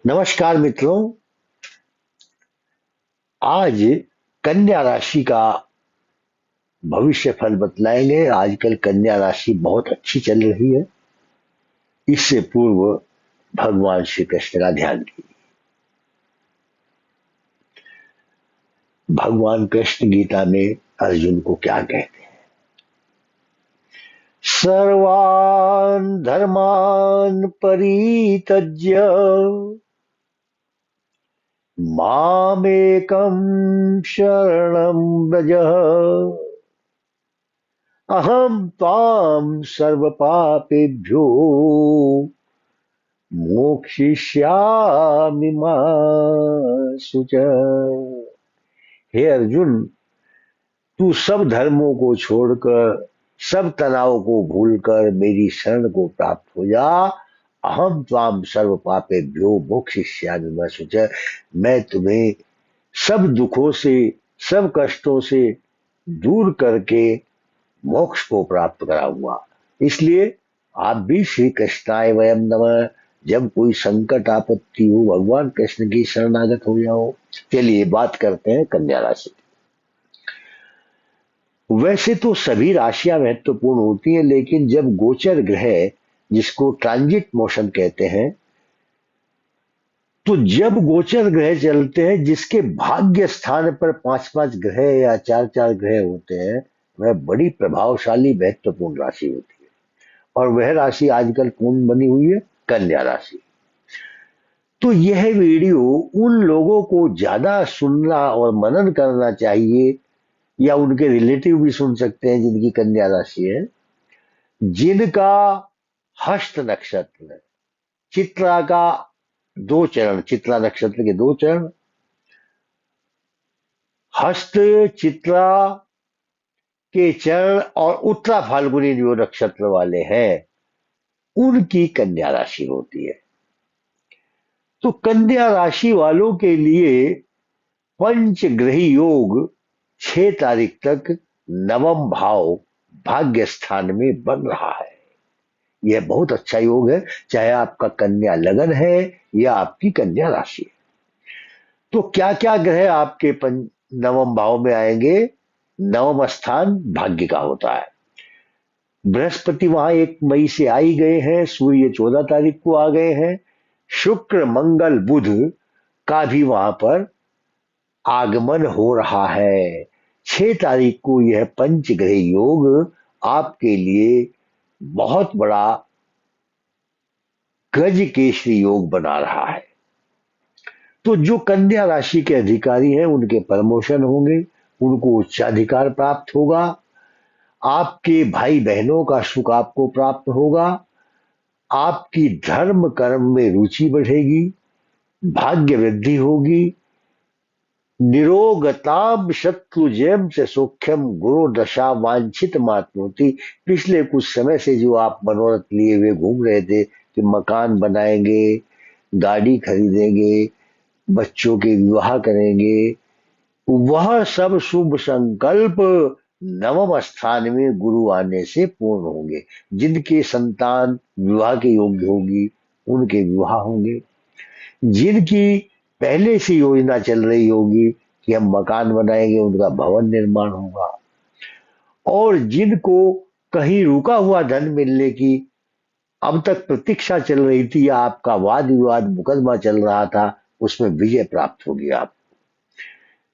नमस्कार मित्रों। आज कन्या राशि का भविष्य फल बतलाएंगे। आजकल कन्या राशि बहुत अच्छी चल रही है। इससे पूर्व भगवान श्री कृष्ण का ध्यान कीजिए। भगवान कृष्ण गीता में अर्जुन को क्या कहते हैं? सर्वान् धर्मान् परित्यज्य मामेकं शरणं व्रज, अहम त्वां सर्व पापेभ्यो मोक्षयिष्यामि मा शुच। हे अर्जुन, तू सब धर्मों को छोड़कर, सब तनाव को भूलकर मेरी शरण को प्राप्त हो जा। अहम त्वाम सर्व पापेभ्यो मोक्षयिष्यामि मा शुच। मैं तुम्हें सब दुखों से, सब कष्टों से दूर करके मोक्ष को प्राप्त कराऊंगा। इसलिए आप भी श्री कृष्णाय वयम नमः। जब कोई संकट आपत्ति हो, भगवान कृष्ण की शरणागत हो जाओ। चलिए बात करते हैं कन्या राशि की। वैसे तो सभी राशियां महत्वपूर्ण होती हैं, लेकिन जब गोचर ग्रह, जिसको ट्रांजिट मोशन कहते हैं, तो जब गोचर ग्रह चलते हैं, जिसके भाग्य स्थान पर पांच पांच ग्रह या चार चार ग्रह होते हैं, वह बड़ी प्रभावशाली महत्वपूर्ण राशि होती है। और वह राशि आजकल कौन बनी हुई है? कन्या राशि। तो यह वीडियो उन लोगों को ज्यादा सुनना और मनन करना चाहिए, या उनके रिलेटिव भी सुन सकते हैं जिनकी कन्या राशि है, जिनका हस्त नक्षत्र, चित्रा का दो चरण, चित्रा नक्षत्र के दो चरण, हस्त चित्रा के चरण और उत्तरा फाल्गुनी जो नक्षत्र वाले हैं, उनकी कन्या राशि होती है। तो कन्या राशि वालों के लिए पंचग्रही योग 6 तारीख तक नवम भाव भाग्य स्थान में बन रहा है। यह बहुत अच्छा योग है, चाहे आपका कन्या लगन है या आपकी कन्या राशि है। तो क्या क्या ग्रह आपके नवम भाव में आएंगे? नवम स्थान भाग्य का होता है। बृहस्पति वहां 1 मई से आ ही गए हैं, सूर्य 14 तारीख को आ गए हैं, शुक्र मंगल बुध का भी वहां पर आगमन हो रहा है। 6 तारीख को यह पंचग्रह योग आपके लिए बहुत बड़ा गज केसरी योग बना रहा है। तो जो कन्या राशि के अधिकारी हैं, उनके प्रमोशन होंगे, उनको उच्चाधिकार प्राप्त होगा, आपके भाई बहनों का सुख आपको प्राप्त होगा, आपकी धर्म कर्म में रुचि बढ़ेगी, भाग्य वृद्धि होगी, निरोगताम शत्रु जयम से सौख्यम गुरु दशा वांछित मातनोति। पिछले कुछ समय से जो आप मनोरथ लिए हुए घूम रहे थे कि मकान बनाएंगे, गाड़ी खरीदेंगे, बच्चों के विवाह करेंगे, वह सब शुभ संकल्प नवम स्थान में गुरु आने से पूर्ण होंगे। जिनके संतान विवाह के योग्य होगी, उनके विवाह होंगे। जिनकी पहले से योजना चल रही होगी कि हम मकान बनाएंगे, उनका भवन निर्माण होगा। और जिनको कहीं रुका हुआ धन मिलने की अब तक प्रतीक्षा चल रही थी, या आपका वाद विवाद मुकदमा चल रहा था, उसमें विजय प्राप्त होगी। आप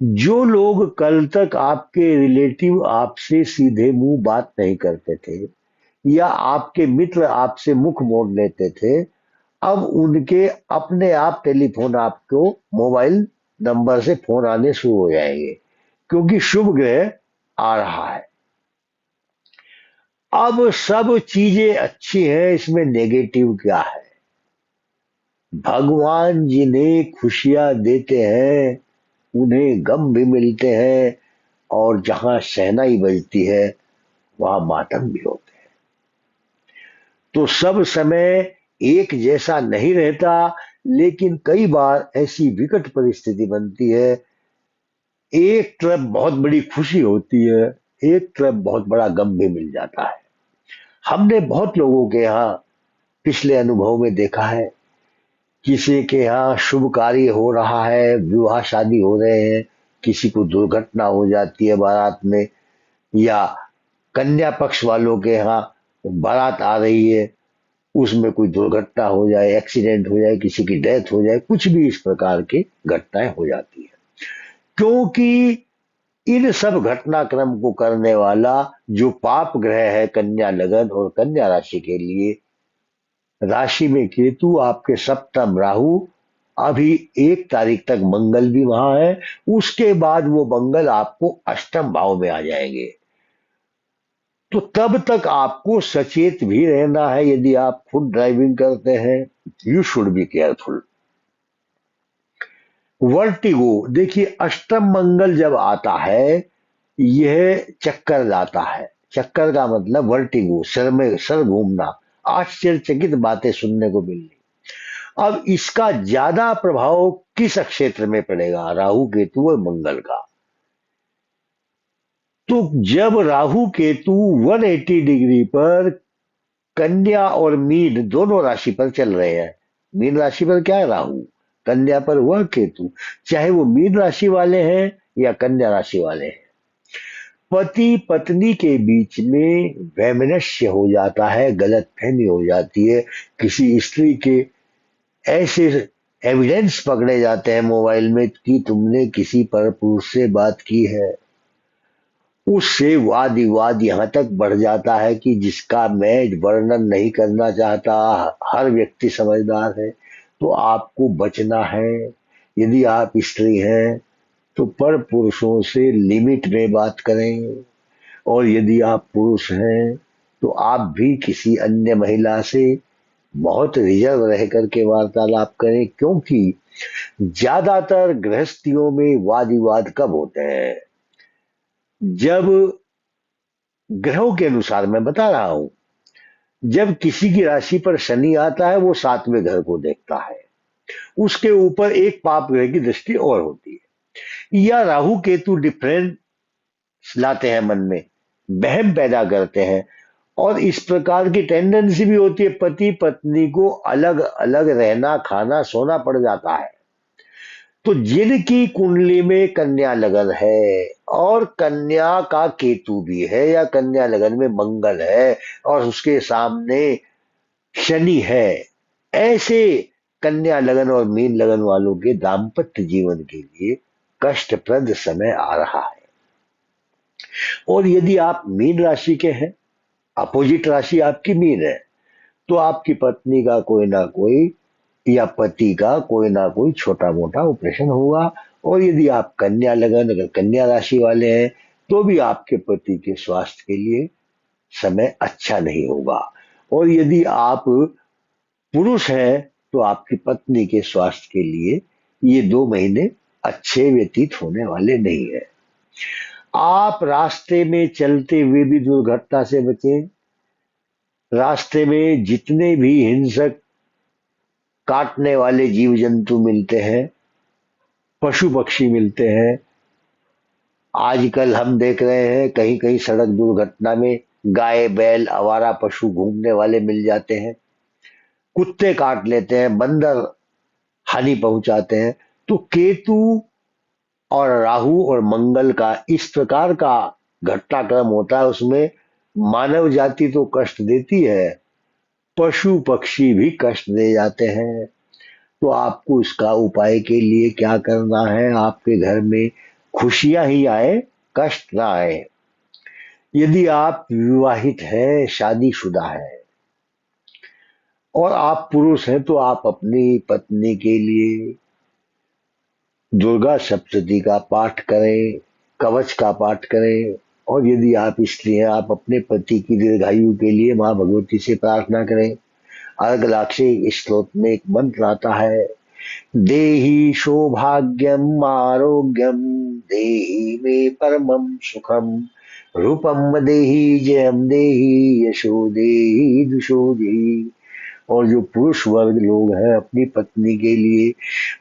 जो लोग कल तक आपके रिलेटिव आपसे सीधे मुंह बात नहीं करते थे, या आपके मित्र आपसे मुख मोड़ लेते थे, अब उनके अपने आप टेलीफोन आपको मोबाइल नंबर से फोन आने शुरू हो जाएंगे, क्योंकि शुभ ग्रह आ रहा है। अब सब चीजें अच्छी हैं, इसमें नेगेटिव क्या है? भगवान जिन्हें खुशियां देते हैं, उन्हें गम भी मिलते हैं, और जहां शहनाई बजती है, वहां मातम भी होते हैं। तो सब समय एक जैसा नहीं रहता, लेकिन कई बार ऐसी विकट परिस्थिति बनती है, एक तरफ बहुत बड़ी खुशी होती है, एक तरफ बहुत बड़ा गम भी मिल जाता है। हमने बहुत लोगों के यहाँ पिछले अनुभव में देखा है किसी के यहाँ शुभ कार्य हो रहा है, विवाह शादी हो रहे हैं, किसी को दुर्घटना हो जाती है बारात में, या कन्या पक्ष वालों के यहाँ बारात आ रही है, उसमें कोई दुर्घटना हो जाए, एक्सीडेंट हो जाए, किसी की डेथ हो जाए, कुछ भी इस प्रकार की घटनाएं हो जाती है। क्योंकि इन सब घटनाक्रम को करने वाला जो पाप ग्रह है कन्या लगन और कन्या राशि के लिए, राशि में केतु, आपके सप्तम राहु, अभी 1 तारीख तक मंगल भी वहां है, उसके बाद वो मंगल आपको अष्टम भाव में आ जाएंगे। तो तब तक आपको सचेत भी रहना है। यदि आप खुद ड्राइविंग करते हैं, you should be careful. Vertigo, देखिए अष्टम मंगल जब आता है, यह चक्कर लाता है। चक्कर का मतलब वर्टिगो, सर में सर घूमना, आश्चर्यचकित बातें सुनने को मिलनी। अब इसका ज्यादा प्रभाव किस क्षेत्र में पड़ेगा? राहु केतु और मंगल का। तो जब राहु केतु 180 डिग्री पर कन्या और मीन दोनों राशि पर चल रहे हैं, मीन राशि पर क्या है? राहु, कन्या पर हुआ केतु, चाहे वो मीन राशि वाले हैं या कन्या राशि वाले हैं, पति पत्नी के बीच में वैमनस्य हो जाता है, गलतफहमी हो जाती है। किसी स्त्री के ऐसे एविडेंस पकड़े जाते हैं मोबाइल में कि तुमने किसी पर पुरुष से बात की है, उससे वाद विवाद यहाँ तक बढ़ जाता है कि जिसका मैं वर्णन नहीं करना चाहता। हर व्यक्ति समझदार है, तो आपको बचना है। यदि आप स्त्री हैं तो पर पुरुषों से लिमिट में बात करें, और यदि आप पुरुष हैं तो आप भी किसी अन्य महिला से बहुत रिजर्व रह करके वार्तालाप करें। क्योंकि ज्यादातर गृहस्थियों में वाद विवाद कब होते हैं? जब, ग्रहों के अनुसार मैं बता रहा हूं, जब किसी की राशि पर शनि आता है, वो 7वें घर को देखता है, उसके ऊपर एक पाप ग्रह की दृष्टि और होती है, या राहु केतु डिफरेंस लाते हैं मन में, वहम पैदा करते हैं, और इस प्रकार की टेंडेंसी भी होती है, पति पत्नी को अलग अलग रहना, खाना, सोना पड़ जाता है। तो जिनकी कुंडली में कन्या लगन है और कन्या का केतु भी है, या कन्या लगन में मंगल है और उसके सामने शनि है, ऐसे कन्या लगन और मीन लगन वालों के दाम्पत्य जीवन के लिए कष्टप्रद समय आ रहा है। और यदि आप मीन राशि के हैं, अपोजिट राशि आपकी मीन है, तो आपकी पत्नी का कोई ना कोई, या पति का कोई ना कोई छोटा मोटा ऑपरेशन होगा। और यदि आप कन्या लगन, अगर कन्या राशि वाले हैं, तो भी आपके पति के स्वास्थ्य के लिए समय अच्छा नहीं होगा। और यदि आप पुरुष हैं तो आपकी पत्नी के स्वास्थ्य के लिए ये 2 महीने अच्छे व्यतीत होने वाले नहीं है। आप रास्ते में चलते हुए भी दुर्घटना से बचें। रास्ते में जितने भी हिंसक काटने वाले जीव जंतु मिलते हैं, पशु पक्षी मिलते हैं, आजकल हम देख रहे हैं कहीं कहीं सड़क दुर्घटना में गाय बैल आवारा पशु घूमने वाले मिल जाते हैं, कुत्ते काट लेते हैं, बंदर हानि पहुंचाते हैं। तो केतु और राहु और मंगल का इस प्रकार का घटनाक्रम होता है, उसमें मानव जाति तो कष्ट देती है, पशु पक्षी भी कष्ट दे जाते हैं। तो आपको इसका उपाय के लिए क्या करना है? आपके घर में खुशियां ही आए, कष्ट ना आए। यदि आप विवाहित हैं, शादीशुदा है, और आप पुरुष हैं, तो आप अपनी पत्नी के लिए दुर्गा सप्तशती का पाठ करें, कवच का पाठ करें। और यदि आप स्त्री हैं, आप अपने पति की दीर्घायु के लिए मां भगवती से प्रार्थना करें। अर्घलाक्षी स्त्रोत में एक मंत्र आता है, देहि सौभाग्यम आरोग्यम, देहि मे परमं सुखम, रूपम देहि जयम देहि, यशो देहि दुषो देहि। और जो पुरुष वर्ग लोग हैं अपनी पत्नी के लिए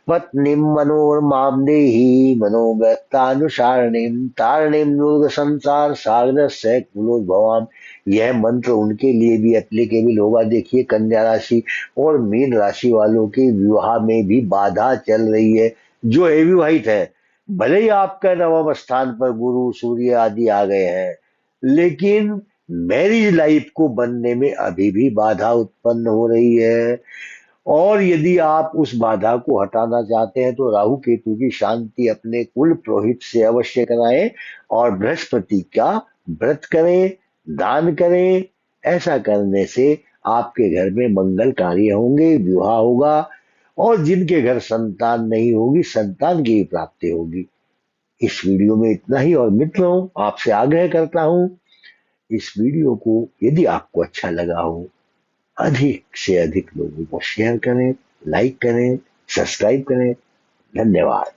पत्नीम मनोरमां देहि मनोव्यक्तानुसारिणीम तारिणीम दुर्ग संसार सागर से कुलोद्भवाम। यह मंत्र उनके लिए भी एप्लीकेबल होगा। देखिए कन्या राशि और मीन राशि वालों के विवाह में भी बाधा चल रही है, जो अविवाहित है। भले ही आपका नवम स्थान पर गुरु सूर्य आदि आ गए हैं, लेकिन मैरिज लाइफ को बनने में अभी भी बाधा उत्पन्न हो रही है। और यदि आप उस बाधा को हटाना चाहते हैं तो राहु केतु की शांति अपने कुल पुरोहित से अवश्य कराएं और बृहस्पति का व्रत करें, दान करें। ऐसा करने से आपके घर में मंगल कार्य होंगे, विवाह होगा, और जिनके घर संतान नहीं होगी संतान की प्राप्ति होगी। इस वीडियो में इतना ही, और मित्रों आपसे आग्रह करता हूं, इस वीडियो को यदि आपको अच्छा लगा हो अधिक से अधिक लोगों को शेयर करें, लाइक करें, सब्सक्राइब करें। धन्यवाद।